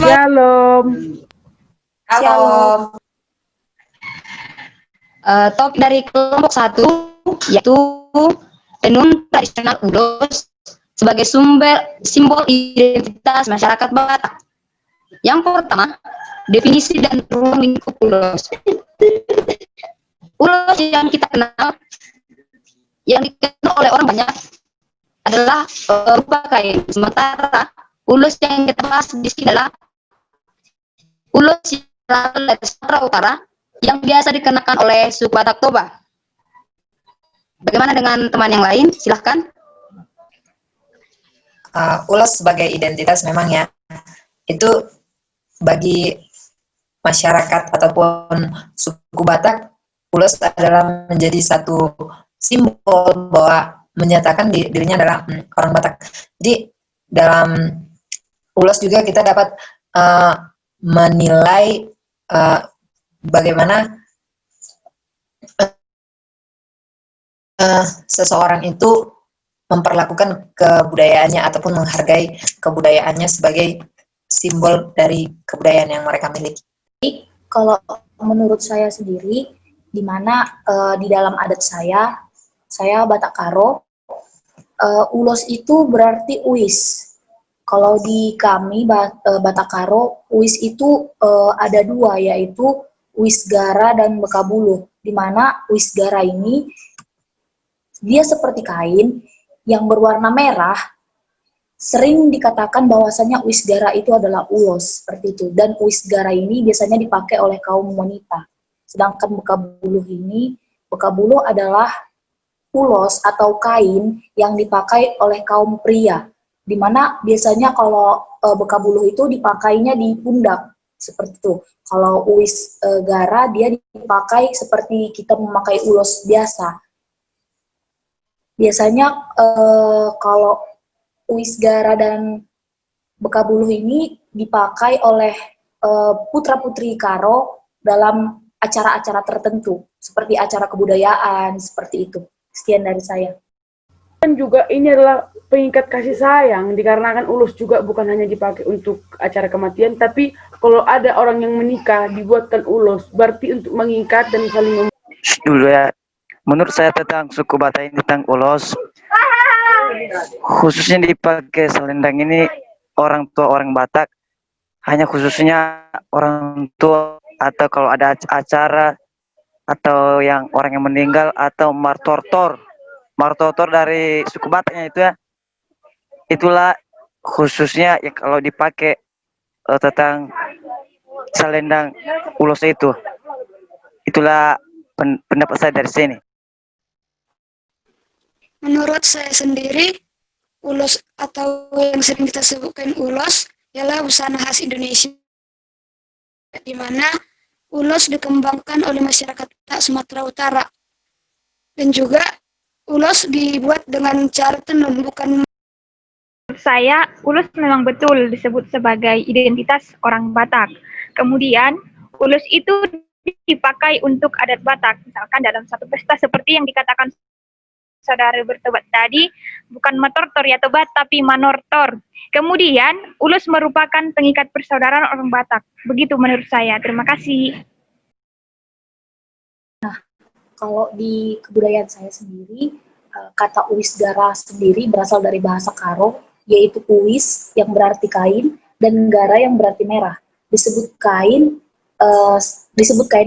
Shalom. Shalom. Topik dari kelompok 1 yaitu tenun tradisional ulos sebagai simbol identitas masyarakat Batak. Yang pertama, definisi dan ruang lingkup ulos. Ulos yang kita kenal, yang dikenal oleh orang banyak adalah rupa kain. Sementara ulos yang kita bahas di sini adalah ulos yang berasal dari Sumatera Utara yang biasa dikenakan oleh suku Batak Toba. Bagaimana dengan teman yang lain? Silahkan. Ulos sebagai identitas memang ya, itu bagi masyarakat ataupun suku Batak, ulos adalah menjadi satu simbol bahwa menyatakan dirinya adalah orang Batak. Jadi dalam ulos juga kita dapat menilai bagaimana seseorang itu memperlakukan kebudayaannya ataupun menghargai kebudayaannya sebagai simbol dari kebudayaan yang mereka miliki. Kalau menurut saya sendiri, di mana di dalam adat saya Batak Karo, ulos itu berarti uis. Kalau di kami Batak Karo, uis itu ada dua, yaitu uis gara dan bekabuluh. Di mana uis gara ini dia seperti kain yang berwarna merah. Sering dikatakan bahwasanya uis gara itu adalah ulos, seperti itu. Dan uis gara ini biasanya dipakai oleh kaum wanita. Sedangkan bekabuluh adalah ulos atau kain yang dipakai oleh kaum pria. Dimana biasanya kalau bekabuluh itu dipakainya di pundak, seperti itu. Kalau uis gara dia dipakai seperti kita memakai ulos biasa. Biasanya kalau uis gara dan bekabuluh ini dipakai oleh putra-putri Karo dalam acara-acara tertentu, seperti acara kebudayaan, seperti itu. Sekian dari saya. Dan juga ini adalah pengikat kasih sayang, dikarenakan ulos juga bukan hanya dipakai untuk acara kematian, tapi kalau ada orang yang menikah dibuatkan ulos, berarti untuk mengikat dan saling dulu ya. Menurut saya tentang suku Batak ini, tentang ulos, khususnya dipakai selendang ini orang tua orang Batak, hanya khususnya orang tua atau kalau ada acara atau yang orang yang meninggal atau martortor dari suku Bataknya itu ya, itulah khususnya ya kalau dipakai tentang selendang ulos itu. Itulah pendapat saya dari sini. Menurut saya sendiri, ulos atau yang sering kita sebutkan ulos ialah busana khas Indonesia, di mana ulos dikembangkan oleh masyarakat Sumatera Utara. Dan juga ulos dibuat dengan cara tenun, bukan. Menurut saya, ulos memang betul disebut sebagai identitas orang Batak. Kemudian, ulos itu dipakai untuk adat Batak, misalkan dalam satu pesta seperti yang dikatakan saudara bertobat tadi, bukan matortor ya tobat, tapi manortor. Kemudian, ulos merupakan pengikat persaudaraan orang Batak. Begitu menurut saya. Terima kasih. Nah, kalau di kebudayaan saya sendiri, kata uis gara sendiri berasal dari bahasa Karo, yaitu uis yang berarti kain dan gara yang berarti merah. Disebut kain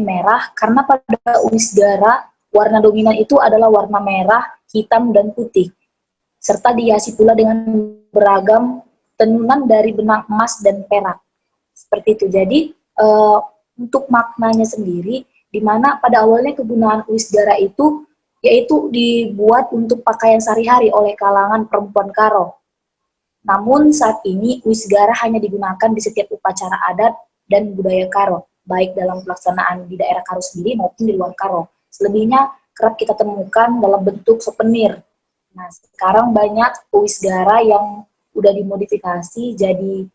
merah karena pada uis gara warna dominan itu adalah warna merah, hitam, dan putih. Serta dihiasi pula dengan beragam tenunan dari benang emas dan perak. Seperti itu. Jadi, untuk maknanya sendiri, di mana pada awalnya kegunaan uis gara itu, yaitu dibuat untuk pakaian sehari-hari oleh kalangan perempuan Karo. Namun saat ini, uis gara hanya digunakan di setiap upacara adat dan budaya Karo, baik dalam pelaksanaan di daerah Karo sendiri maupun di luar Karo. Selebihnya kerap kita temukan dalam bentuk souvenir. Nah, sekarang banyak uis gara yang udah dimodifikasi jadi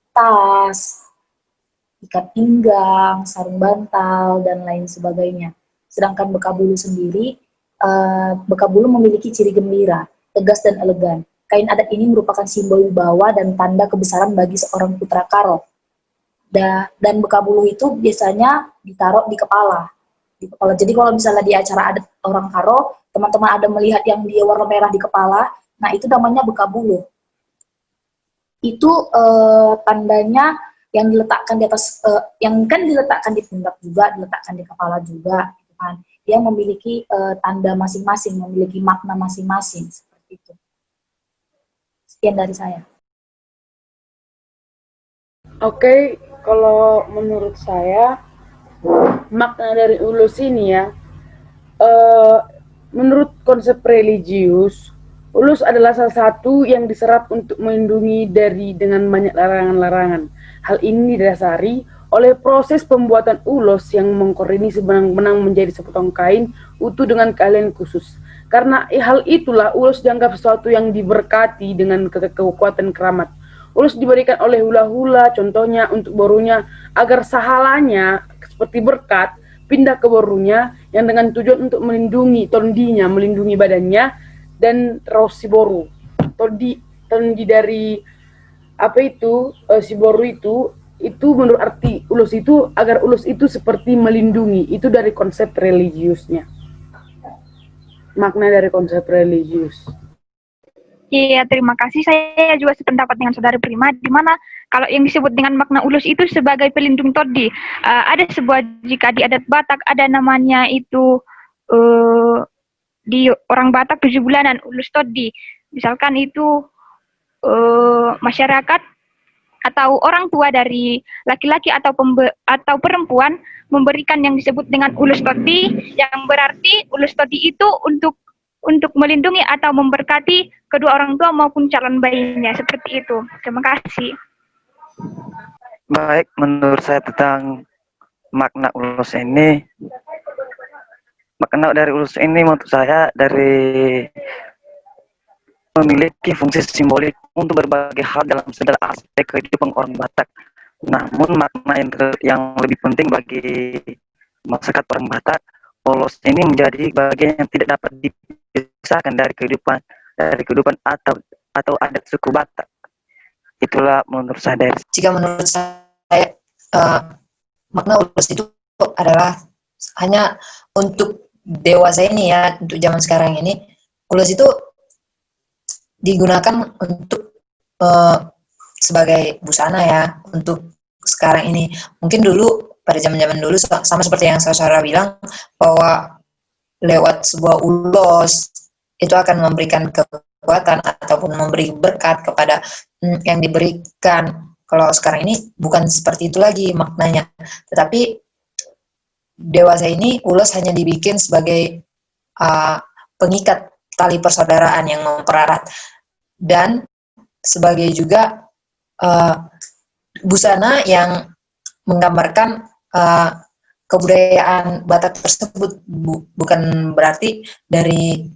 tas, ikat pinggang, sarung bantal, dan lain sebagainya. Sedangkan bekabuluh sendiri, bekabuluh memiliki ciri gembira, tegas dan elegan. Kain adat ini merupakan simbol wibawa dan tanda kebesaran bagi seorang putra Karo. Dan bekabuluh itu biasanya ditaruh di kepala. Jadi kalau misalnya di acara adat orang Karo, teman-teman ada melihat yang dia warna merah di kepala, nah itu namanya bekabuluh. Itu tandanya yang diletakkan di atas, yang kan diletakkan di pundak juga, diletakkan di kepala juga, gitu kan. Dia memiliki tanda masing-masing, memiliki makna masing-masing, seperti itu. Sekian dari saya. Oke, kalau menurut saya makna dari ulus ini ya, menurut konsep religius, ulus adalah salah satu yang diserap untuk melindungi dengan banyak larangan-larangan. Hal ini didasari oleh proses pembuatan ulos yang mengkor ini sebenang-benang menjadi sepotong kain utuh dengan keahlian khusus. Karena hal itulah ulos dianggap sesuatu yang diberkati dengan kekuatan keramat. Ulus diberikan oleh hula-hula, contohnya untuk borunya, agar sahalanya seperti berkat pindah ke borunya yang dengan tujuan untuk melindungi tondinya, melindungi badannya dan terus si boru. Tondi dari apa itu si boru itu menurut arti ulus itu agar ulus itu seperti melindungi. Itu dari konsep religiusnya. Makna dari konsep religius. Iya, terima kasih. Saya juga sependapat dengan saudara Prima, di mana kalau yang disebut dengan makna ulus itu sebagai pelindung todi. Ada sebuah, jika di adat Batak ada namanya itu di orang Batak 7 bulanan ulus todi. Misalkan itu masyarakat atau orang tua dari laki-laki atau perempuan memberikan yang disebut dengan ulus todi, yang berarti ulus todi itu untuk melindungi atau memberkati kedua orang tua maupun calon bayinya, seperti itu. Terima kasih. Baik, menurut saya tentang makna ulus ini, makna dari ulus ini menurut saya dari memiliki fungsi simbolik untuk berbagai hal dalam segala aspek kehidupan orang Batak. Namun makna yang lebih penting bagi masyarakat orang Batak, ulus ini menjadi bagian yang tidak dapat dipisahkan dari kehidupan atau adat suku Batak. Itulah menurut saya. Jika menurut saya makna ulus itu adalah hanya untuk dewasa ini ya, untuk zaman sekarang ini ulus itu digunakan untuk sebagai busana ya untuk sekarang ini. Mungkin dulu pada zaman-zaman dulu sama seperti yang saudara bilang bahwa lewat sebuah ulos itu akan memberikan kekuatan ataupun memberi berkat kepada yang diberikan. Kalau sekarang ini bukan seperti itu lagi maknanya, tetapi dewasa ini ulos hanya dibikin sebagai pengikat tali persaudaraan yang mempererat dan sebagai juga busana yang menggambarkan kebudayaan Batak tersebut. Bukan berarti dari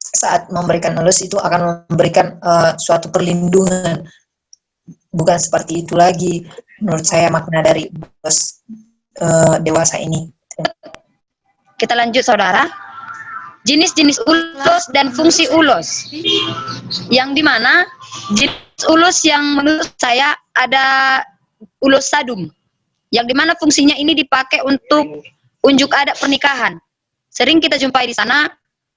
saat memberikan ulus itu akan memberikan suatu perlindungan. Bukan seperti itu lagi menurut saya makna dari ulus dewasa ini. Kita lanjut saudara. Jenis-jenis ulos dan fungsi ulos. Yang dimana jenis ulos yang menurut saya ada ulos sadum. Yang dimana fungsinya ini dipakai untuk unjuk adat pernikahan. Sering kita jumpai di sana,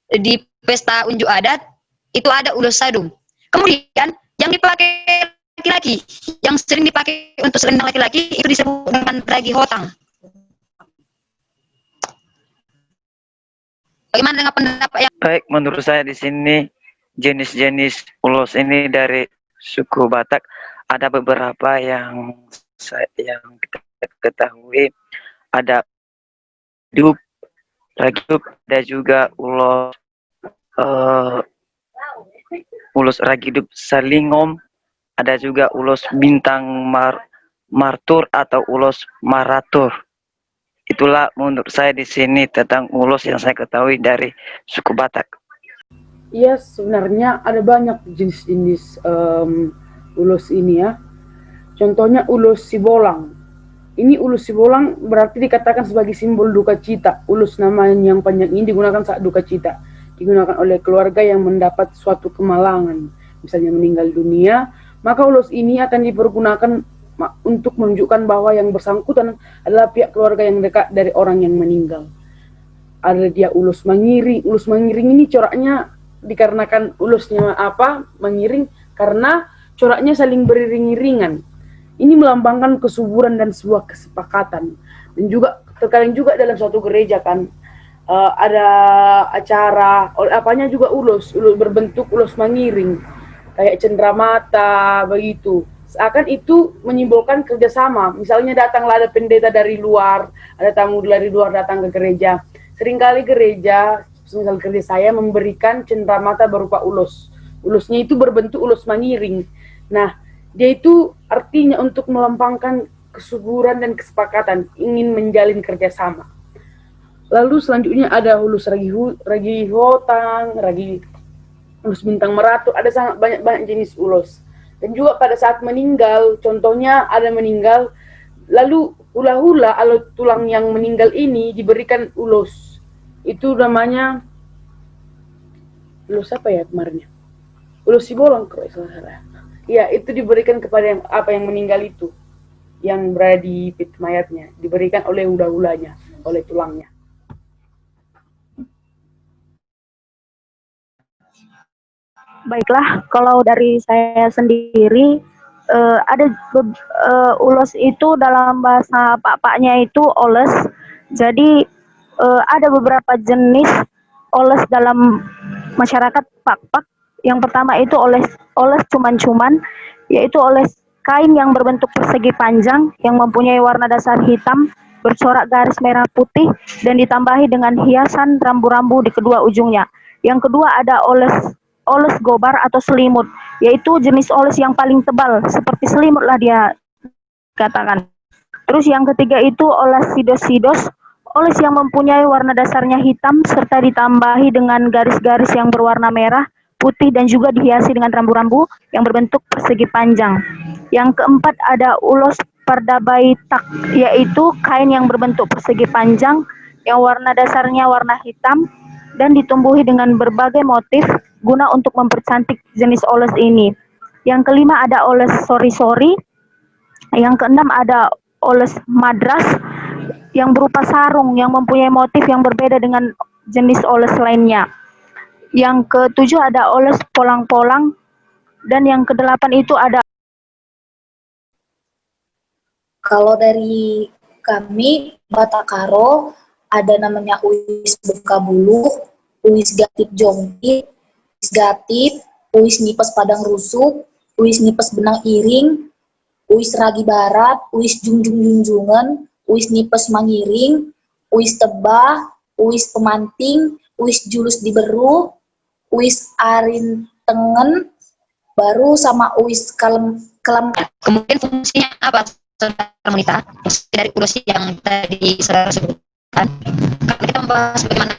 di pesta unjuk adat, itu ada ulos sadum. Kemudian yang dipakai laki-laki, yang sering dipakai untuk selendang laki-laki, itu disebut dengan ragi hotang. Bagaimana dengan pendapat yang Baik, menurut saya di sini jenis-jenis ulos ini dari suku Batak ada beberapa yang kita ketahui. Ada ragidup, ada juga ulos ragidup salingom, ada juga ulos bintang martur atau ulos maratur. Itulah menurut saya di sini tentang ulos yang saya ketahui dari suku Batak. Iya, sebenarnya ada banyak jenis-jenis ulos ini ya. Contohnya ulos sibolang. Ini ulus sibolang berarti dikatakan sebagai simbol duka cita. Ulus namanya yang panjang ini digunakan saat duka cita. Digunakan oleh keluarga yang mendapat suatu kemalangan. misalnya meninggal dunia, maka ulos ini akan dipergunakan untuk menunjukkan bahwa yang bersangkutan adalah pihak keluarga yang dekat dari orang yang meninggal. Ada dia ulus mengiring. Ulus mengiring ini coraknya dikarenakan ulusnya mengiring karena coraknya saling beriring-iringan. Ini melambangkan kesuburan dan sebuah kesepakatan. Dan juga terkadang juga dalam suatu gereja kan ada acara, apanya juga ulus berbentuk ulus mengiring, kayak cenderamata begitu. Seakan itu menyimbolkan kerjasama. Misalnya datanglah ada pendeta dari luar, ada tamu dari luar datang ke gereja. Seringkali gereja, misal gereja saya memberikan cenderamata berupa ulus. Ulusnya itu berbentuk ulus mengiring. Nah, dia itu artinya untuk melambangkan kesuburan dan kesepakatan, ingin menjalin kerjasama. Lalu selanjutnya ada ulus ragi hotang, ulus bintang meratu, ada sangat banyak jenis ulus. Dan juga pada saat meninggal, contohnya ada meninggal, lalu hula-hula atau tulang yang meninggal ini diberikan ulus. Itu namanya ulus apa ya kemarinnya? Ulus sibolong kalau salah. Ya, itu diberikan kepada yang meninggal itu, yang berada di peti mayatnya, diberikan oleh hula-hulanya, oleh tulangnya. Baiklah, kalau dari saya sendiri ada ulos itu dalam bahasa pak-paknya itu oles. Jadi ada beberapa jenis oles dalam masyarakat pak-pak. Yang pertama itu oles cuman-cuman, yaitu oles kain yang berbentuk persegi panjang yang mempunyai warna dasar hitam bercorak garis merah putih dan ditambahi dengan hiasan rambu-rambu di kedua ujungnya. Yang kedua ada oles gobar atau selimut, yaitu jenis oles yang paling tebal, seperti selimut lah dia katakan. Terus yang ketiga itu oles sidos, oles yang mempunyai warna dasarnya hitam serta ditambahi dengan garis-garis yang berwarna merah, putih dan juga dihiasi dengan rambu-rambu yang berbentuk persegi panjang. Yang keempat ada ulos pardabaitak, yaitu kain yang berbentuk persegi panjang yang warna dasarnya warna hitam dan ditumbuhi dengan berbagai motif guna untuk mempercantik jenis oles ini. Yang kelima ada oles sori-sori. Yang keenam ada oles madras yang berupa sarung yang mempunyai motif yang berbeda dengan jenis oles lainnya. Yang ketujuh ada oles polang-polang dan yang kedelapan itu ada. Kalau dari kami Batak Karo ada namanya Uis Bekabulu, Uis Gatip Jongkit, Uis Gatip, Uis Nipes Padang Rusuk, Uis Nipes Benang Iring, Uis Ragi Barat, Uis Jungjung-Junjungan, Uis Nipes Mangiring, Uis Tebah, Uis Pemanting, Uis Julus Diberu, Uis Arin Tengen, baru sama Uis Kelem. Kemudian fungsinya apa, saudara Monita? Fungsi dari ulos yang tadi saudara sebutkan. Karena kita membahas bagaimana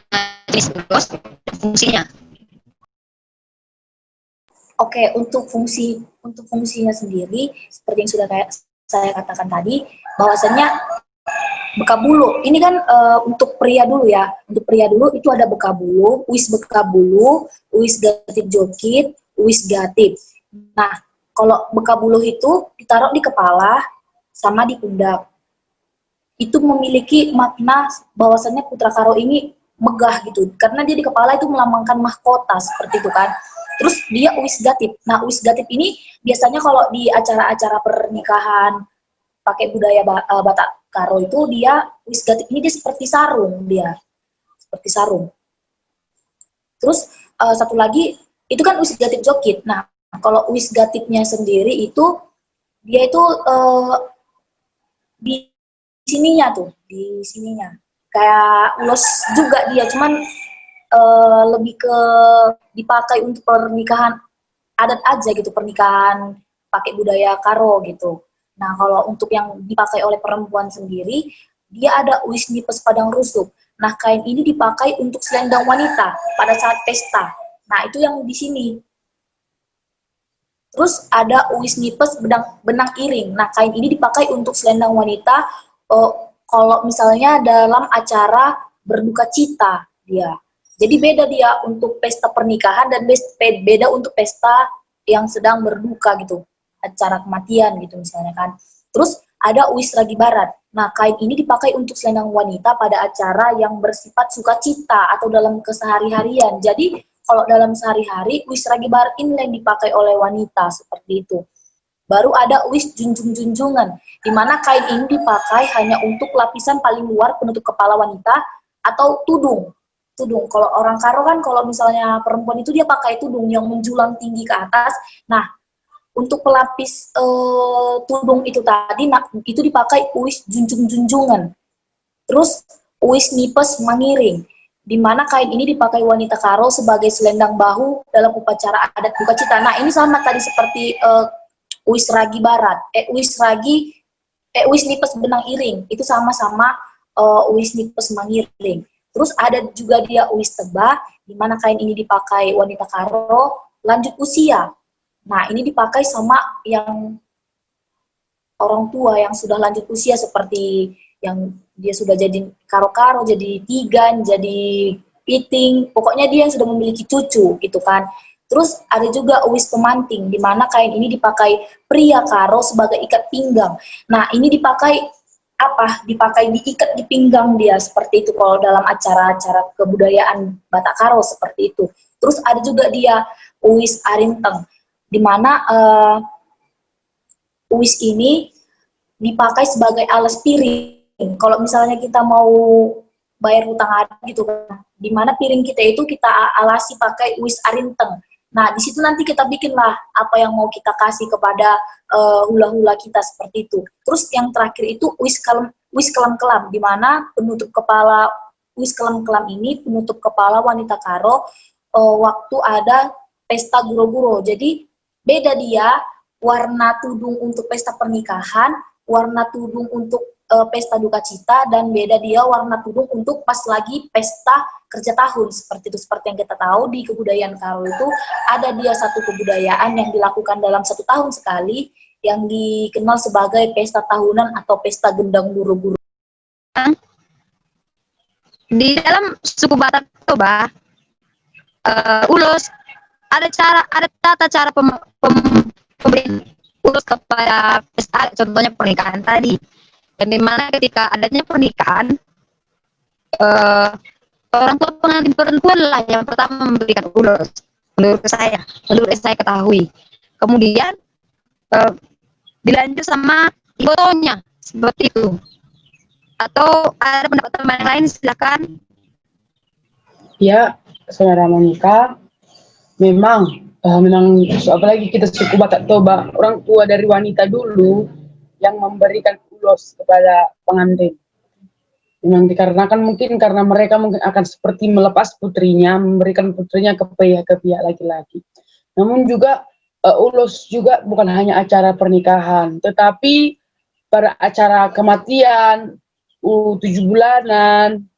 jenis ulos dan fungsinya. Oke, untuk fungsinya sendiri seperti yang sudah saya katakan tadi, bahwasanya bekabulu ini kan untuk pria dulu ya. Untuk pria dulu itu ada bekabulu, uis gatip jokit, uis gatip. Nah, kalau bekabulu itu ditaruh di kepala sama di pundak. Itu memiliki makna bahwasanya Putra Karo ini megah gitu, karena dia di kepala itu melambangkan mahkota seperti itu kan. Terus dia uis gatip. Nah, uis gatip ini biasanya kalau di acara-acara pernikahan pakai budaya Batak Karo itu dia uis gatip ini dia seperti sarung dia. Seperti sarung. Terus satu lagi itu kan uis gatip jokit. Nah, kalau uis gatipnya sendiri itu dia itu di sininya tuh, di sininya. Kayak ulos juga dia, cuman lebih ke dipakai untuk pernikahan adat aja gitu, pernikahan pakai budaya Karo gitu. Nah, kalau untuk yang dipakai oleh perempuan sendiri, dia ada uis nipes padang rusuk. Nah, kain ini dipakai untuk selendang wanita pada saat pesta. Nah, itu yang di sini. Terus ada uis nipes benang iring. Nah, kain ini dipakai untuk selendang wanita kalau misalnya dalam acara berduka cita dia. Jadi beda dia untuk pesta pernikahan dan beda untuk pesta yang sedang berduka gitu, acara kematian gitu misalnya kan. Terus ada uis ragi barat. Nah, kain ini dipakai untuk selendang wanita pada acara yang bersifat sukacita atau dalam kesehari-harian. Jadi kalau dalam sehari-hari, uis ragi barat ini yang dipakai oleh wanita seperti itu. Baru ada uis junjung-junjungan, di mana kain ini dipakai hanya untuk lapisan paling luar penutup kepala wanita atau tudung. Tudung, kalau orang Karo kan kalau misalnya perempuan itu dia pakai tudung yang menjulang tinggi ke atas. Nah, untuk pelapis tudung itu tadi, nah, itu dipakai uis junjung-junjungan. Terus uis nipes mangiring, di mana kain ini dipakai wanita Karo sebagai selendang bahu dalam upacara adat buka cita. Nah, ini sama tadi seperti uis ragi barat, uis nipes benang iring, itu sama-sama uis nipes mangiring. Terus ada juga dia uis tebah, di mana kain ini dipakai wanita Karo lanjut usia. Nah, ini dipakai sama yang orang tua yang sudah lanjut usia, seperti yang dia sudah jadi karo-karo, jadi tigan, jadi piting, pokoknya dia yang sudah memiliki cucu gitu kan. Terus ada juga uis pemanting, di mana kain ini dipakai pria Karo sebagai ikat pinggang. Nah, ini dipakai apa? Dipakai diikat di pinggang dia, seperti itu kalau dalam acara-acara kebudayaan Batak Karo seperti itu. Terus ada juga dia uis arinteng, di mana uis ini dipakai sebagai alas piring. Kalau misalnya kita mau bayar hutang adat gitu kan, di mana piring kita itu kita alasi pakai uis arinteng. Nah, di situ nanti kita bikinlah apa yang mau kita kasih kepada hula-hula kita seperti itu. Terus yang terakhir itu uis kelam-kelam, di mana penutup kepala uis kelam-kelam ini penutup kepala wanita Karo waktu ada pesta guro-guro. Jadi beda dia warna tudung untuk pesta pernikahan, warna tudung untuk pesta duka cita, dan beda dia warna tudung untuk pas lagi pesta kerja tahun seperti itu. Seperti yang kita tahu di kebudayaan Karo itu ada dia satu kebudayaan yang dilakukan dalam 1 tahun sekali yang dikenal sebagai pesta tahunan atau pesta gendang guru-guru. Di dalam suku Batak Toba, ulos ada tata cara pemberian ulos kepada pesta, contohnya pernikahan tadi. Dan dimana ketika adanya pernikahan, orang tua pengantin perempuan lah yang pertama memberikan ulos, menurut saya ketahui. Kemudian dilanjut sama fotonya seperti itu. Atau ada pendapat teman lain, silakan. Ya, saudara Monica, memang apalagi kita suku Batak Toba, orang tua dari wanita dulu yang memberikan ulos kepada pengantin. Memang dikarenakan mungkin karena mereka mungkin akan seperti melepas putrinya, memberikan putrinya ke pihak laki-laki. Namun juga ulos juga bukan hanya acara pernikahan, tetapi pada acara kematian, 7 bulanan,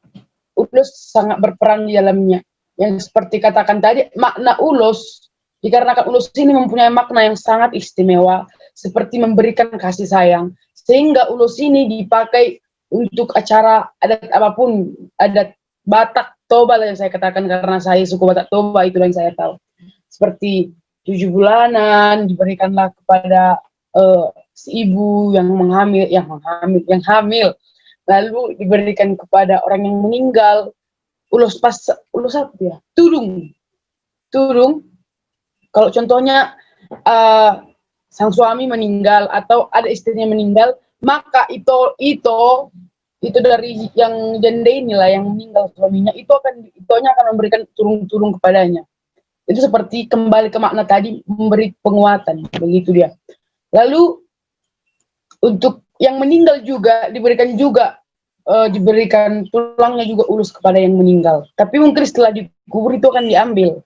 ulos sangat berperan di dalamnya. Yang seperti katakan tadi, makna ulos, dikarenakan ulos ini mempunyai makna yang sangat istimewa, seperti memberikan kasih sayang, sehingga ulos ini dipakai untuk acara adat apapun, adat Batak Toba yang saya katakan karena saya suku Batak Toba, itu yang saya tahu. Seperti 7 bulanan diberikanlah kepada si ibu yang hamil, lalu diberikan kepada orang yang meninggal, ulos apa ya? Tudung. Kalau contohnya sang suami meninggal atau ada istrinya meninggal, maka itu dari yang janda inilah yang meninggal suaminya, itonya akan memberikan turung kepadanya. Itu seperti kembali ke makna tadi, memberi penguatan, begitu dia. Lalu untuk yang meninggal juga diberikan tulangnya juga ulus kepada yang meninggal. Tapi mungkin setelah dikubur itu akan diambil.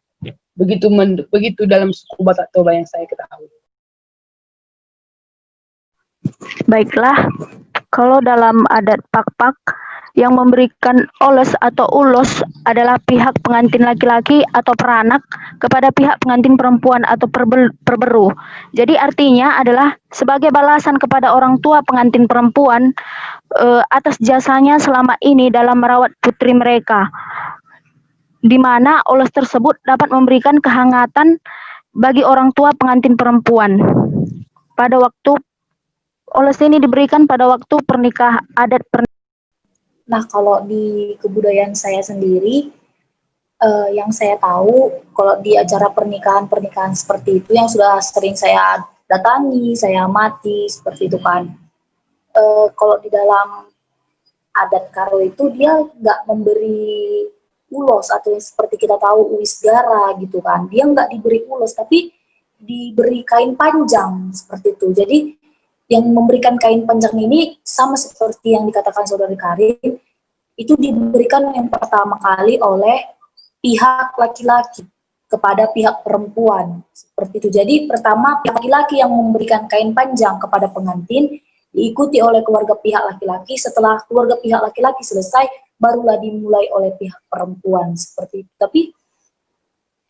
Begitu dalam suku Batak Toba yang saya ketahui. Baiklah, kalau dalam adat Pak-Pak yang memberikan oles atau ulos adalah pihak pengantin laki-laki atau peranak kepada pihak pengantin perempuan atau perberu. Jadi artinya adalah sebagai balasan kepada orang tua pengantin perempuan atas jasanya selama ini dalam merawat putri mereka, di mana oles tersebut dapat memberikan kehangatan bagi orang tua pengantin perempuan. Pada waktu ulos ini diberikan pada waktu adat pernikahan. Nah, kalau di kebudayaan saya sendiri, yang saya tahu, kalau di acara pernikahan-pernikahan seperti itu yang sudah sering saya datangi, saya amati, seperti itu kan. Kalau di dalam adat Karo itu dia nggak memberi ulos atau yang seperti kita tahu uisgara gitu kan. Dia nggak diberi ulos, tapi diberi kain panjang seperti itu. Jadi yang memberikan kain panjang ini sama seperti yang dikatakan Saudari Karin, itu diberikan yang pertama kali oleh pihak laki-laki kepada pihak perempuan seperti itu. Jadi pertama pihak laki-laki yang memberikan kain panjang kepada pengantin, diikuti oleh keluarga pihak laki-laki. Setelah keluarga pihak laki-laki selesai, barulah dimulai oleh pihak perempuan seperti itu. Tapi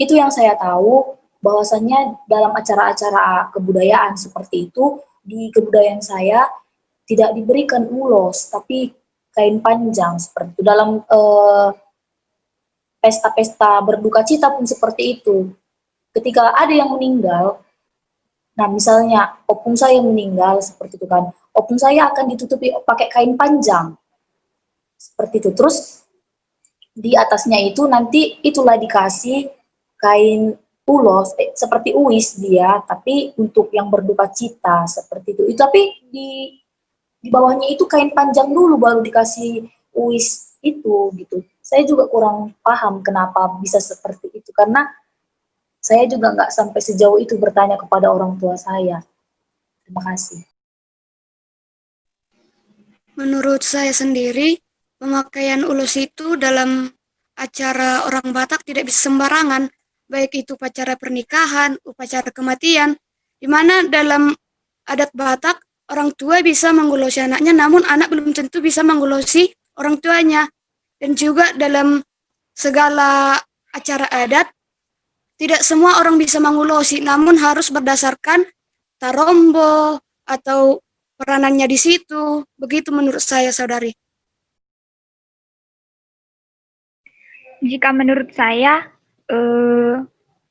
itu yang saya tahu, bahwasannya dalam acara-acara kebudayaan seperti itu, di kebudayaan saya tidak diberikan ulos, tapi kain panjang seperti itu. Dalam pesta-pesta berduka cita pun seperti itu. Ketika ada yang meninggal, nah misalnya opung saya meninggal seperti itu kan, opung saya akan ditutupi pakai kain panjang seperti itu. Terus di atasnya itu nanti itulah dikasih kain ulos seperti uis dia, tapi untuk yang berduka cita seperti itu. Tapi di bawahnya itu kain panjang dulu baru dikasih uis itu gitu. Saya juga kurang paham kenapa bisa seperti itu, karena saya juga nggak sampai sejauh itu bertanya kepada orang tua saya. Terima kasih. Menurut saya sendiri, pemakaian ulos itu dalam acara orang Batak tidak bisa sembarangan, baik itu upacara pernikahan, upacara kematian, di mana dalam adat Batak, orang tua bisa menggulosi anaknya, namun anak belum tentu bisa menggulosi orang tuanya. Dan juga dalam segala acara adat, tidak semua orang bisa mengulosi, namun harus berdasarkan tarombo atau peranannya di situ. Begitu menurut saya, Saudari. Jika menurut saya,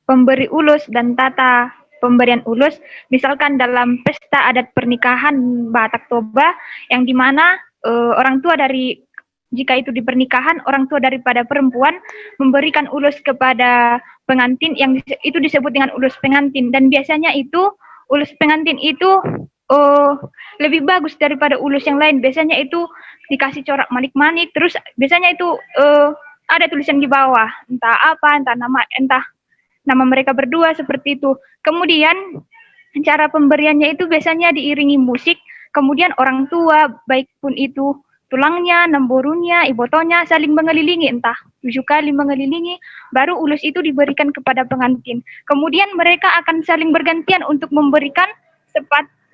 pemberi ulus dan tata pemberian ulus, misalkan dalam pesta adat pernikahan Batak Toba, yang dimana orang tua dari, jika itu di pernikahan, orang tua daripada perempuan memberikan ulus kepada pengantin, yang itu disebut dengan ulus pengantin. Dan biasanya itu ulus pengantin itu lebih bagus daripada ulus yang lain. Biasanya itu dikasih corak manik-manik, terus biasanya itu ada tulisan di bawah, entah apa, entah nama mereka berdua seperti itu. Kemudian cara pemberiannya itu biasanya diiringi musik, kemudian orang tua, baik pun itu tulangnya, nemborunya, ibotonya saling mengelilingi, entah 7 kali mengelilingi, baru ulus itu diberikan kepada pengantin. Kemudian mereka akan saling bergantian untuk memberikan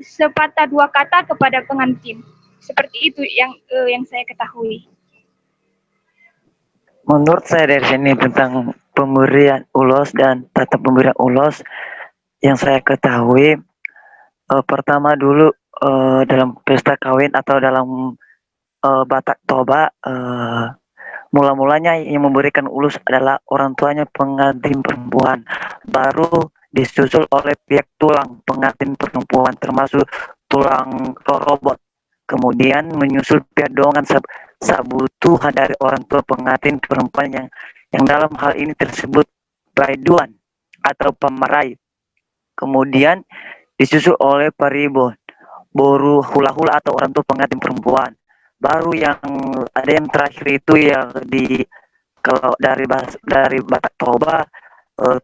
sepatah 2 kata kepada pengantin. Seperti itu yang saya ketahui. Menurut saya dari sini tentang pemberian ulos dan tata pemberian ulos yang saya ketahui, pertama dulu dalam pesta kawin atau dalam Batak Toba, mula-mulanya yang memberikan ulus adalah orang tuanya pengantin perempuan, baru disusul oleh pihak tulang pengantin perempuan termasuk tulang robot, kemudian menyusul pihak dongan sabutuhan dari orang tua pengantin perempuan yang dalam hal ini tersebut baiduan atau pemerai, kemudian disusul oleh paribon, boru hula-hula atau orang tua pengantin perempuan. Baru yang ada yang terakhir itu yang kalau dari Batak Toba,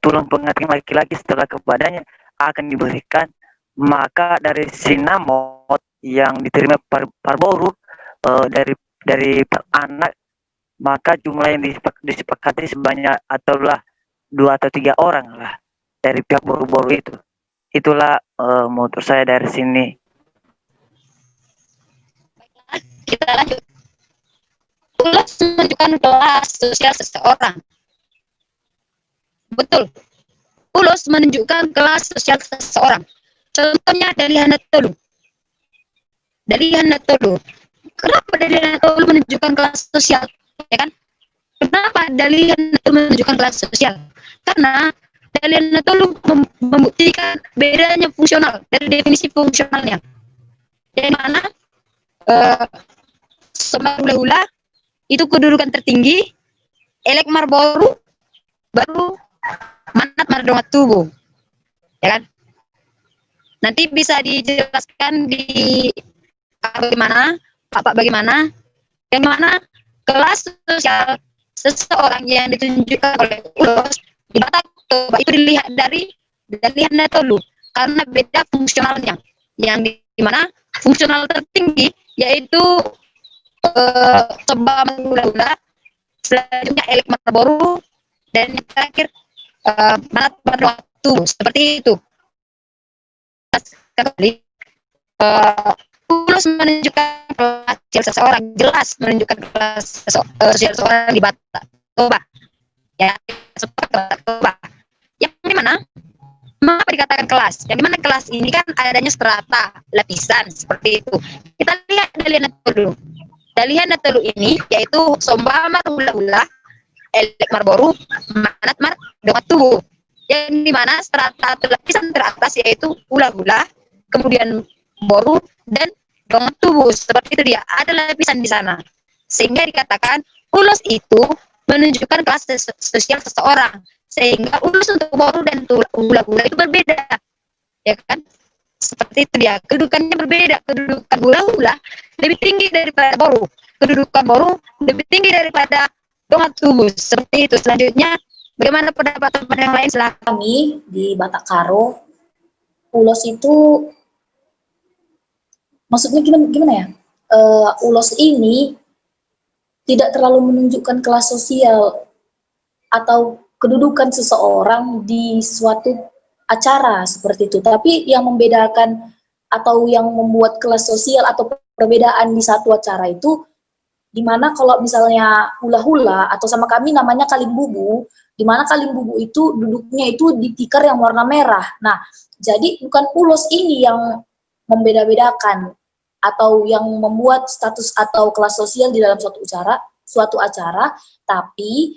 tulang pengantin laki-laki setelah kepadanya akan diberikan, maka dari sinamot yang diterima parboru dari anak, maka jumlah yang disepakati sebanyak ataulah 2 atau 3 orang lah dari pihak boru-boru itu. Itulah menurut saya dari sini. Kita lanjut. Ulos menunjukkan kelas sosial seseorang. Betul. Ulos menunjukkan kelas sosial seseorang. Contohnya dari Hanatolu. Kenapa dari Hanatolu menunjukkan kelas sosial? Ya kan? Kenapa dari Hanatolu menunjukkan kelas sosial? Karena Dalian Natolu membuktikan bedanya fungsional dari definisi fungsionalnya. Yang mana Somba hula-hula itu kedudukan tertinggi, Elek Marboru baru Manat Mardongat Tubuh, ya kan? Nanti bisa dijelaskan di bagaimana, Bapak bagaimana, yang mana kelas sosial seseorang yang ditunjukkan oleh ULOS di Batak Toba itu dilihat dari dalihan Natolu karena beda fungsionalnya, yang di mana fungsional tertinggi yaitu Toba hula-hula, selanjutnya Elek Marboru, dan yang terakhir Manat Mardongat Tubuh, seperti itu. Kembali Tulus menunjukkan kelas sosial seseorang, jelas menunjukkan kelas sosial seseorang di Batak Toba, ya, Toba. Yang dimana mengapa dikatakan kelas? Yang dimana kelas ini kan adanya strata, lapisan, seperti itu. Kita lihat dalihan dulu. Dalihan Natolu ini yaitu Somba hula-hula, Elek Marboru, Manat Mardongat Tubuh. Yang dimana strata atau lapisan teratas yaitu hula-hula, kemudian boru dan dongat tubuh, seperti itu dia. Ada lapisan di sana. Sehingga dikatakan ulos itu menunjukkan kelas sosial seseorang. Sehingga ulos untuk boru dan hula-hula itu berbeda. Ya kan? Seperti itu dia. Kedudukannya berbeda. Kedudukan hula-hula lebih tinggi daripada boru. Kedudukan boru lebih tinggi daripada dongat tubuh. Seperti itu. Selanjutnya, bagaimana pendapat teman yang lain? Silahkan. Kami di Batak Karo, ulos itu maksudnya gimana ya? Ulos ini tidak terlalu menunjukkan kelas sosial atau kedudukan seseorang di suatu acara seperti itu. Tapi yang membedakan atau yang membuat kelas sosial atau perbedaan di satu acara itu, dimana kalau misalnya hula-hula atau sama kami namanya kaling bubu, dimana kaling bubu itu duduknya itu di tikar yang warna merah. Nah, jadi bukan ulos ini yang membeda-bedakan atau yang membuat status atau kelas sosial di dalam suatu acara, tapi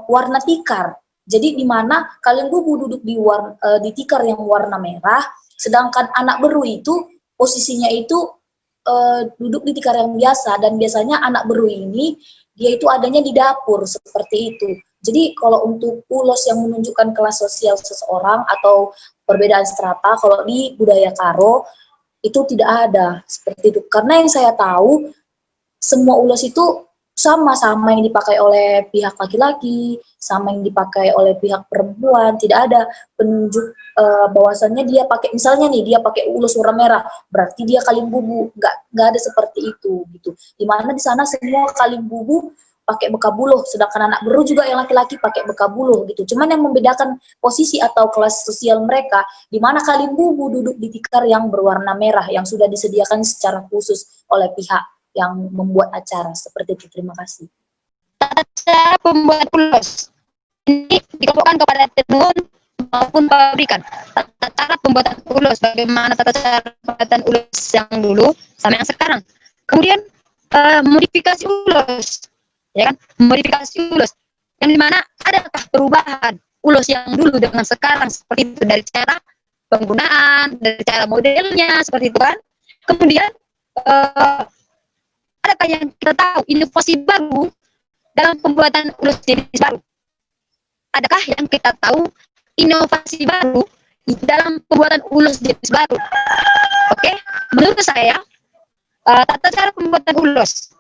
warna tikar. Jadi di mana kaling bubu duduk di tikar yang warna merah, sedangkan anak beru itu posisinya itu duduk di tikar yang biasa, dan biasanya anak beru ini dia itu adanya di dapur seperti itu. Jadi kalau untuk ulos yang menunjukkan kelas sosial seseorang atau perbedaan strata, kalau di budaya Karo itu tidak ada seperti itu. Karena yang saya tahu semua ulos itu sama yang dipakai oleh pihak laki-laki, sama yang dipakai oleh pihak perempuan. Tidak ada penunjuk bahwasannya dia pakai, misalnya nih dia pakai ulos warna merah, berarti dia kaling bubu. Nggak ada seperti itu gitu. Dimana di sana semua kaling bubu pakai bekabuluh, sedangkan anak beru juga yang laki-laki pakai bekabuluh gitu. Cuman yang membedakan posisi atau kelas sosial mereka, di mana kaling bubu duduk di tikar yang berwarna merah yang sudah disediakan secara khusus oleh pihak yang membuat acara seperti itu. Terima kasih. Tata cara pembuat ulos ini dikelompokkan kepada tenun maupun pabrikan. Tata cara pembuatan ulos, bagaimana tata cara pembuatan ulos yang dulu sama yang sekarang. Kemudian modifikasi ulos, ya kan? Modifikasi ulos yang dimana adakah perubahan ulos yang dulu dengan sekarang, seperti itu, dari cara penggunaan, dari cara modelnya, seperti itu kan. Kemudian adakah yang kita tahu inovasi baru dalam pembuatan ulos jenis baru? Adakah yang kita tahu inovasi baru dalam pembuatan ulos jenis baru? Oke, menurut saya tata cara pembuatan ulos,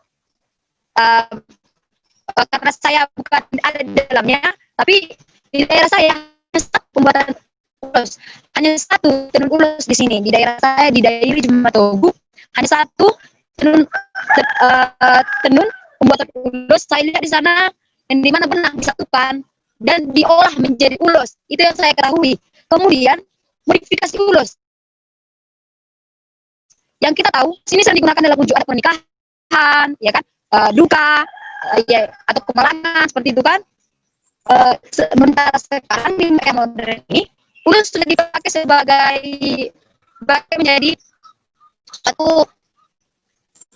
karena saya bukan ada di dalamnya, tapi di daerah saya pembuatan ulos hanya satu tenun ulos di sini, di daerah saya, di daerah Jumatogu, hanya satu tenun pembuatan ulos. Saya lihat di sana, yang dimana benang disatukan dan diolah menjadi ulos. Itu yang saya ketahui. Kemudian modifikasi ulos yang kita tahu sini sering digunakan dalam wujud adat pernikahan, ya kan, duka, ya, atau kemalangan, seperti itu kan. Sementara sekarang di era modern ini ulos sudah dipakai sebagai menjadi satu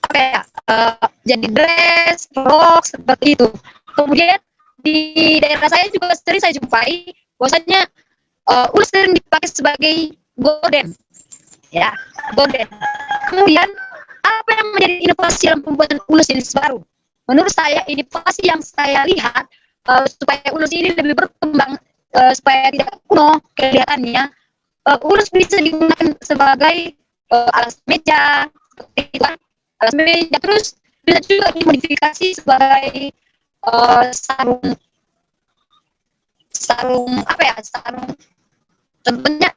apa ya, jadi dress, rok, seperti itu. Kemudian di daerah saya juga sering saya jumpai bahwasanya ulos sering dipakai sebagai gorden, ya, gorden. Kemudian apa yang menjadi inovasi dalam pembuatan ulos jenis baru? Menurut saya inovasi yang saya lihat supaya ulos ini lebih berkembang, supaya tidak kuno kelihatannya, ulos bisa digunakan sebagai alas meja, seperti itu kan, alas meja, terus bisa juga dimodifikasi sebagai sarung apa ya, sarung, contohnya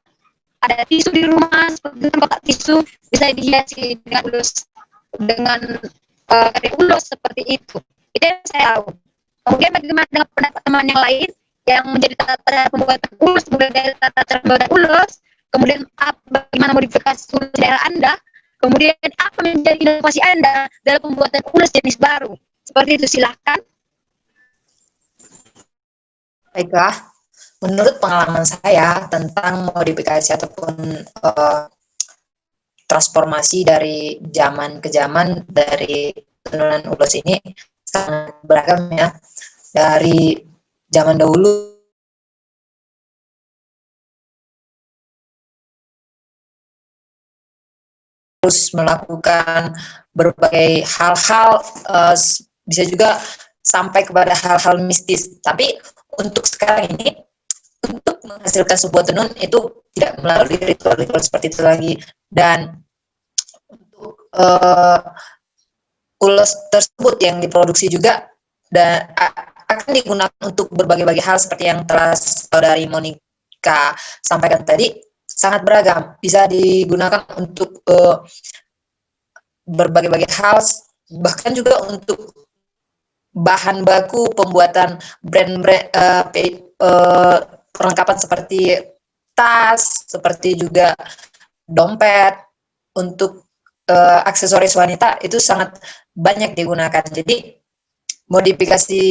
ada tisu di rumah seperti itu, kotak tisu bisa dihiasi dengan ulos, dengan karet ulos seperti itu yang saya tahu. Kemudian bagaimana dengan pendapat teman yang lain yang menjadi tata pembuatan ulos, kemudian dari tata cara pembuatan ulos, kemudian bagaimana modifikasi ulos di daerah Anda, kemudian apa menjadi inovasi Anda dalam pembuatan ulos jenis baru, seperti itu, silahkan. Baiklah, menurut pengalaman saya tentang modifikasi ataupun transformasi dari zaman ke zaman dari tenunan ulos ini sangat beragam ya. Dari zaman dahulu terus melakukan berbagai hal-hal, bisa juga sampai kepada hal-hal mistis. Tapi untuk sekarang ini, untuk menghasilkan sebuah tenun itu tidak melalui ritual-ritual seperti itu lagi. Dan untuk ulos tersebut yang diproduksi juga dan akan digunakan untuk berbagai-bagai hal seperti yang telah saudari Monica sampaikan tadi, sangat beragam, bisa digunakan untuk berbagai-bagai hal, bahkan juga untuk bahan baku pembuatan brand-brand perlengkapan seperti tas, seperti juga dompet, untuk aksesoris wanita itu sangat banyak digunakan. Jadi modifikasi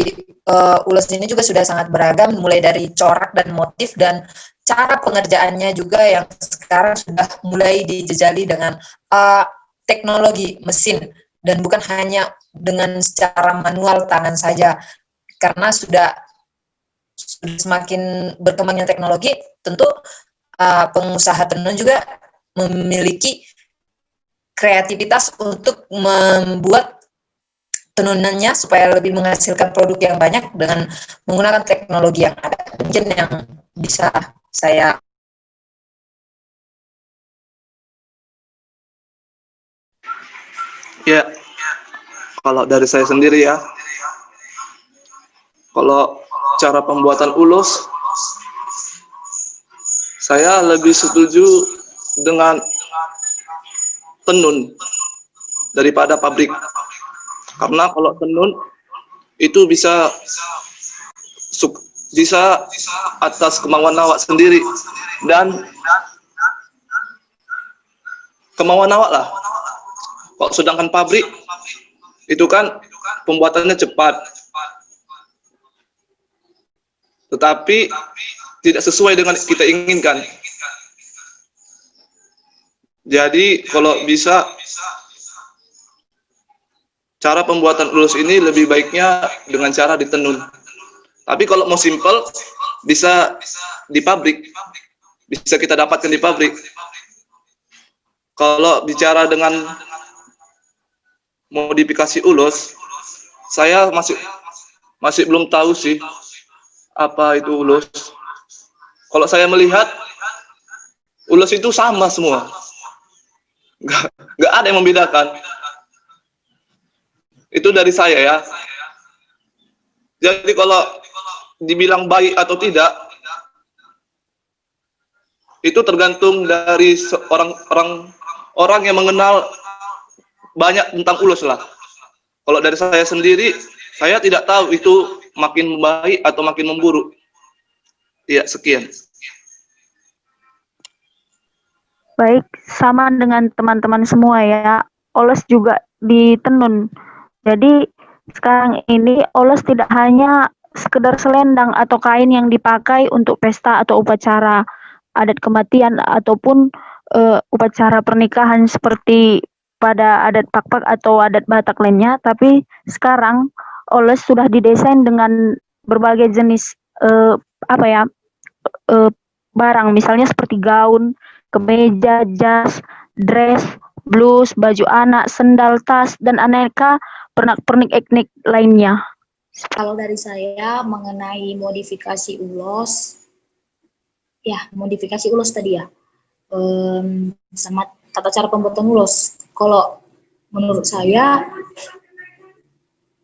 ulos ini juga sudah sangat beragam, mulai dari corak dan motif, dan cara pengerjaannya juga yang sekarang sudah mulai dijejali dengan teknologi mesin, dan bukan hanya dengan secara manual tangan saja. Karena sudah semakin berkembangnya teknologi, tentu pengusaha tenun juga memiliki kreativitas untuk membuat tenunannya supaya lebih menghasilkan produk yang banyak dengan menggunakan teknologi yang ada. Mungkin yang bisa saya. Ya, kalau dari saya sendiri ya, kalau cara pembuatan ulos, saya lebih setuju dengan tenun daripada pabrik. Karena kalau tenun itu bisa atas kemauan awak sendiri, dan kemauan awak lah. Kalau sedangkan pabrik itu kan pembuatannya cepat, tetapi tidak sesuai dengan kita inginkan. Jadi kalau bisa, cara pembuatan ulos ini lebih baiknya dengan cara ditenun. Tapi kalau mau simple, bisa di pabrik, bisa kita dapatkan di pabrik. Kalau bicara dengan modifikasi ulos, saya masih belum tahu sih apa itu ulos. Kalau saya melihat, ulos itu sama semua, nggak ada yang membedakan. Itu dari saya ya. Jadi kalau dibilang baik atau tidak, itu tergantung dari orang yang mengenal banyak tentang ulos lah. Kalau dari saya sendiri, saya tidak tahu itu makin baik atau makin memburuk. Ya, sekian. Baik, sama dengan teman-teman semua ya. Oles juga ditenun. Jadi sekarang ini oles tidak hanya sekedar selendang atau kain yang dipakai untuk pesta atau upacara adat kematian ataupun upacara pernikahan seperti pada adat Pakpak atau adat Batak lainnya, tapi sekarang oles sudah didesain dengan berbagai jenis barang, misalnya seperti gaun, kemeja, jas, dress, blus, baju anak, sendal, tas, dan aneka pernak-pernik etnik lainnya. Kalau dari saya mengenai modifikasi ulos, ya modifikasi ulos tadi ya, sama tata cara pembuatan ulos. Kalau menurut saya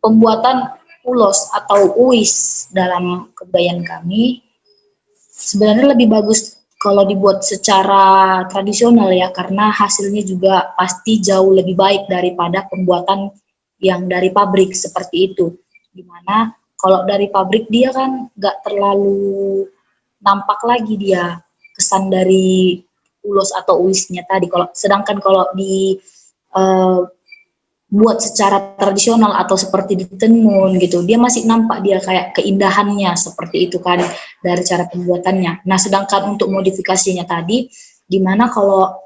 pembuatan ulos atau uis dalam kebudayaan kami sebenarnya lebih bagus kalau dibuat secara tradisional ya, karena hasilnya juga pasti jauh lebih baik daripada pembuatan yang dari pabrik seperti itu. Dimana kalau dari pabrik dia kan nggak terlalu nampak lagi dia kesan dari ulos atau uisnya tadi. Sedangkan kalau di buat secara tradisional atau seperti ditenun gitu, dia masih nampak dia kayak keindahannya seperti itu kan dari cara pembuatannya. Nah, sedangkan untuk modifikasinya tadi, dimana kalau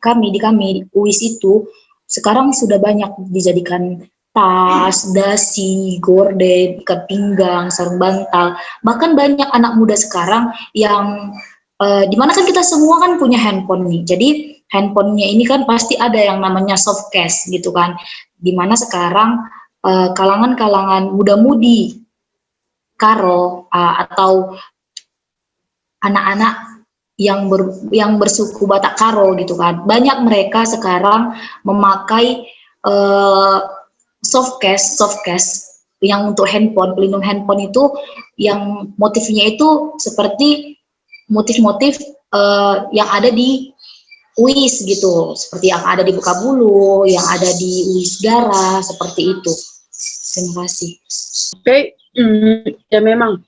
di kami uis itu sekarang sudah banyak dijadikan tas, dasi, gorden, ikat pinggang, sarung bantal. Bahkan banyak anak muda sekarang yang dimana kan kita semua kan punya handphone nih. Jadi handphonenya ini kan pasti ada yang namanya soft case gitu kan. Dimana sekarang kalangan-kalangan muda-mudi Karo atau anak-anak yang bersuku Batak Karo gitu kan. Banyak mereka sekarang memakai soft case yang untuk handphone, pelindung handphone itu yang motifnya itu seperti motif-motif yang ada di uis gitu, seperti yang ada di Bekabulu, yang ada di uis Gara, seperti itu. Terima kasih. Oke, ya memang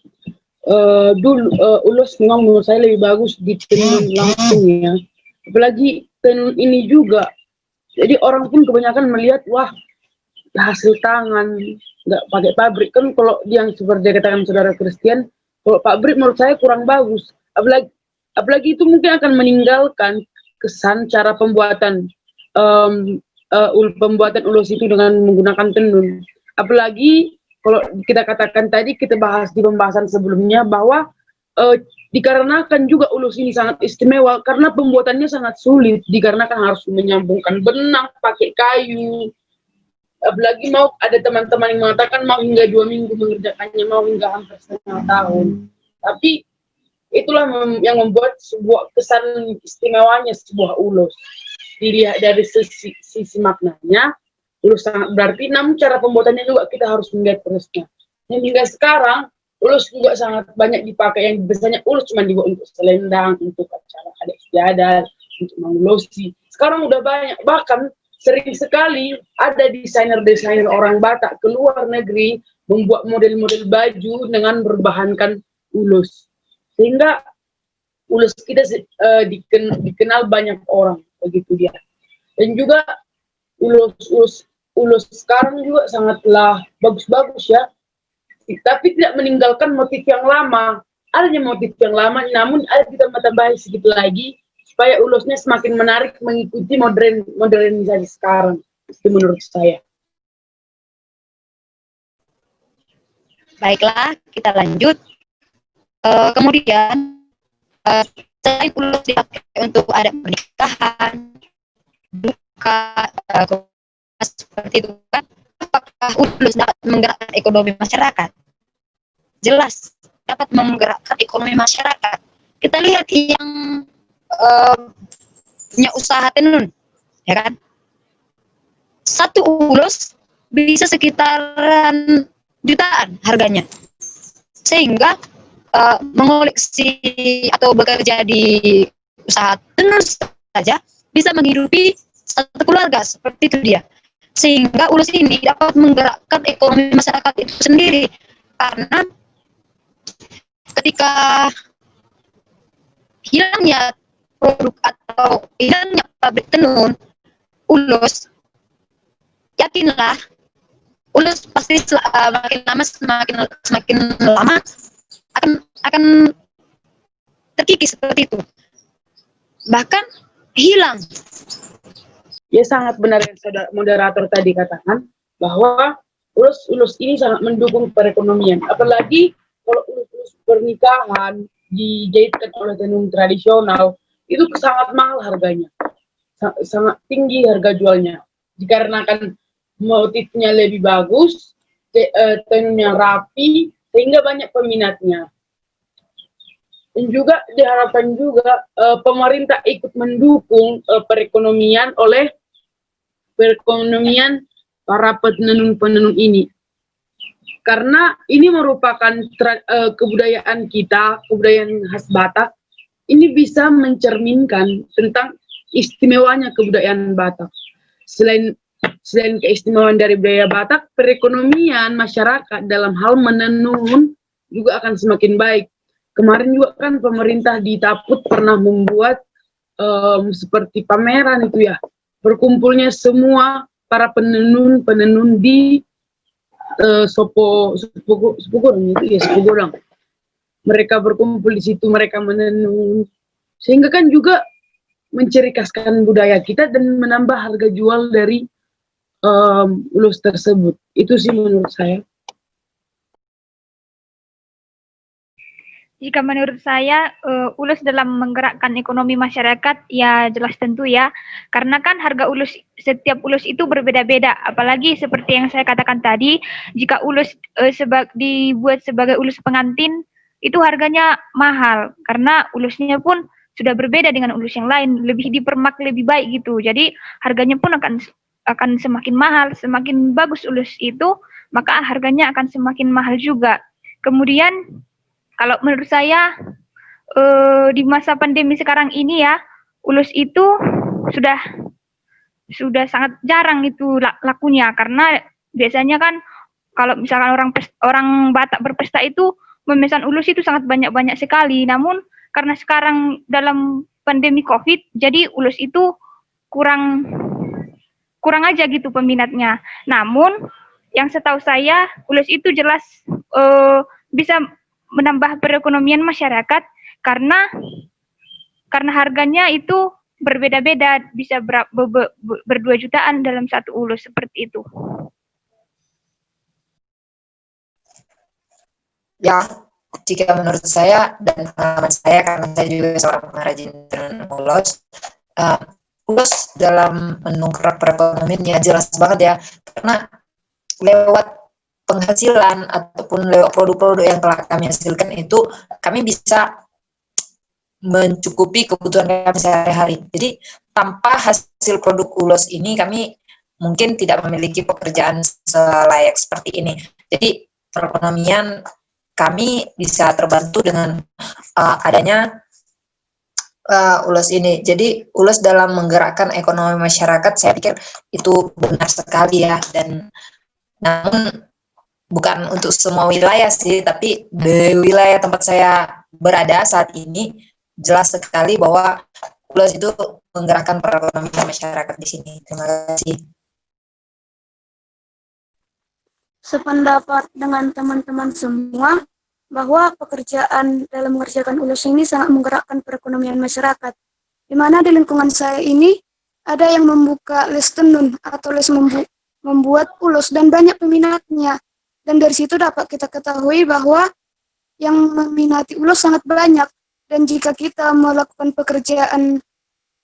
dulu ulos memang menurut saya lebih bagus ditenun langsung ya. Apalagi tenun ini juga, jadi orang pun kebanyakan melihat wah hasil tangan, nggak pakai pabrik kan. Kalau yang seperti katakan saudara Christian, kalau pabrik menurut saya kurang bagus. Apalagi itu mungkin akan meninggalkan kesan cara pembuatan pembuatan ulos itu dengan menggunakan tenun. Apalagi kalau kita katakan tadi, kita bahas di pembahasan sebelumnya bahwa dikarenakan juga ulos ini sangat istimewa karena pembuatannya sangat sulit, dikarenakan harus menyambungkan benang pakai kayu. Apalagi mau ada teman-teman yang mengatakan mau hingga 2 minggu mengerjakannya, mau hingga hampir setengah tahun. Tapi itulah yang membuat sebuah kesan istimewanya sebuah ulos. Dilihat dari sisi maknanya, ulos sangat berarti, namun cara pembuatannya juga kita harus melihat prosesnya. Dan hingga sekarang, ulos juga sangat banyak dipakai, yang biasanya ulos cuma dibuat untuk selendang, untuk acara adat istiadat, untuk mengulosi. Sekarang udah banyak, bahkan sering sekali ada desainer-desainer orang Batak ke luar negeri membuat model-model baju dengan berbahankan ulos. Sehingga ulos kita dikenal banyak orang, begitu dia. Dan juga ulos sekarang juga sangatlah bagus-bagus ya, tapi tidak meninggalkan motif yang lama. Adanya motif yang lama, namun ada ditambah-tambahin sedikit lagi supaya ulosnya semakin menarik mengikuti modernisasi sekarang. Itu menurut saya. Baiklah, kita lanjut. Kemudian selain ulos dipakai untuk adat pernikahan, duka, seperti itu kan, apakah ulos dapat menggerakkan ekonomi masyarakat? Jelas dapat menggerakkan ekonomi masyarakat. Kita lihat yang punya usaha tenun, ya kan? Satu ulos bisa sekitaran jutaan harganya, sehingga mengoleksi atau bekerja di usaha tenun saja bisa menghidupi satu keluarga, seperti itu dia. Sehingga ulos ini dapat menggerakkan ekonomi masyarakat itu sendiri, karena ketika hilangnya produk atau hilangnya pabrik tenun ulos, yakinlah ulos pasti semakin lama akan terkikis seperti itu, bahkan hilang. Ya sangat benar yang moderator tadi katakan bahwa ulus ini sangat mendukung perekonomian. Apalagi kalau ulus pernikahan dijahitkan oleh tenun tradisional itu sangat mahal harganya, sangat tinggi harga jualnya, dikarenakan motifnya lebih bagus, tenunnya rapi, sehingga banyak peminatnya. Dan juga diharapkan juga pemerintah ikut mendukung perekonomian para penenun-penenun ini. Karena ini merupakan kebudayaan kita, kebudayaan khas Batak, ini bisa mencerminkan tentang istimewanya kebudayaan Batak. Selain keistimewaan dari budaya Batak, perekonomian masyarakat dalam hal menenun juga akan semakin baik. Kemarin juga kan pemerintah di Taput pernah membuat seperti pameran itu ya, berkumpulnya semua para penenun di Sepogorang itu ya, Sepogorang. Mereka berkumpul di situ, mereka menenun, sehingga kan juga mencerikaskan budaya kita dan menambah harga jual dari ulos tersebut. Itu sih menurut saya. Jika menurut saya, ulus dalam menggerakkan ekonomi masyarakat, ya jelas tentu ya. Karena kan harga ulus, setiap ulus itu berbeda-beda. Apalagi seperti yang saya katakan tadi, jika ulus dibuat sebagai ulus pengantin, itu harganya mahal. Karena ulusnya pun sudah berbeda dengan ulus yang lain, lebih dipermak lebih baik gitu. Jadi harganya pun akan semakin mahal, semakin bagus ulus itu, maka harganya akan semakin mahal juga. Kemudian kalau menurut saya di masa pandemi sekarang ini ya, ulus itu sudah sangat jarang itu lakunya, karena biasanya kan kalau misalkan orang Batak berpesta itu memesan ulus itu sangat banyak sekali. Namun karena sekarang dalam pandemi COVID, jadi ulus itu kurang aja gitu peminatnya. Namun yang setahu saya, ulus itu jelas bisa menambah perekonomian masyarakat karena harganya itu berbeda-beda, bisa ber2 jutaan dalam satu ulus seperti itu. Ya, jika menurut saya dan pengalaman saya, karena saya juga seorang pengrajin tenun ulos, ulos dalam mendongkrak perekonomian ya jelas banget ya, karena lewat penghasilan ataupun lewat produk-produk yang telah kami hasilkan itu kami bisa mencukupi kebutuhan kami sehari-hari. Jadi tanpa hasil produk ulos ini kami mungkin tidak memiliki pekerjaan selayak seperti ini. Jadi perekonomian kami bisa terbantu dengan adanya ulos ini. Jadi ulos dalam menggerakkan ekonomi masyarakat, saya pikir itu benar sekali ya. Dan namun bukan untuk semua wilayah sih, tapi di wilayah tempat saya berada saat ini jelas sekali bahwa ulos itu menggerakkan perekonomian masyarakat di sini. Terima kasih. Sependapat dengan teman-teman semua bahwa pekerjaan dalam mengerjakan ulos ini sangat menggerakkan perekonomian masyarakat. Di mana di lingkungan saya ini ada yang membuka les tenun atau les membuat ulos dan banyak peminatnya. Dan dari situ dapat kita ketahui bahwa yang meminati ulos sangat banyak. Dan jika kita melakukan pekerjaan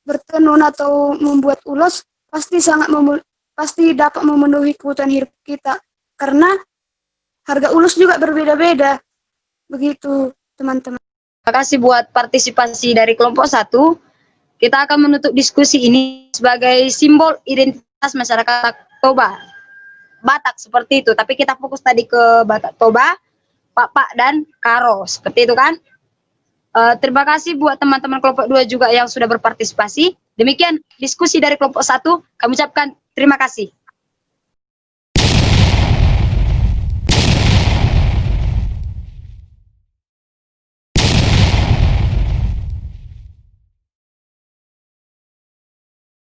bertenun atau membuat ulos, pasti dapat memenuhi kebutuhan hidup kita. Karena harga ulus juga berbeda-beda. Begitu, teman-teman. Terima kasih buat partisipasi dari kelompok 1. Kita akan menutup diskusi ini sebagai simbol identitas masyarakat Toba. Batak seperti itu, tapi kita fokus tadi ke Batak Toba, Pak dan Karo, seperti itu kan. Terima kasih buat teman-teman kelompok 2 juga yang sudah berpartisipasi. Demikian diskusi dari kelompok 1, kami ucapkan terima kasih.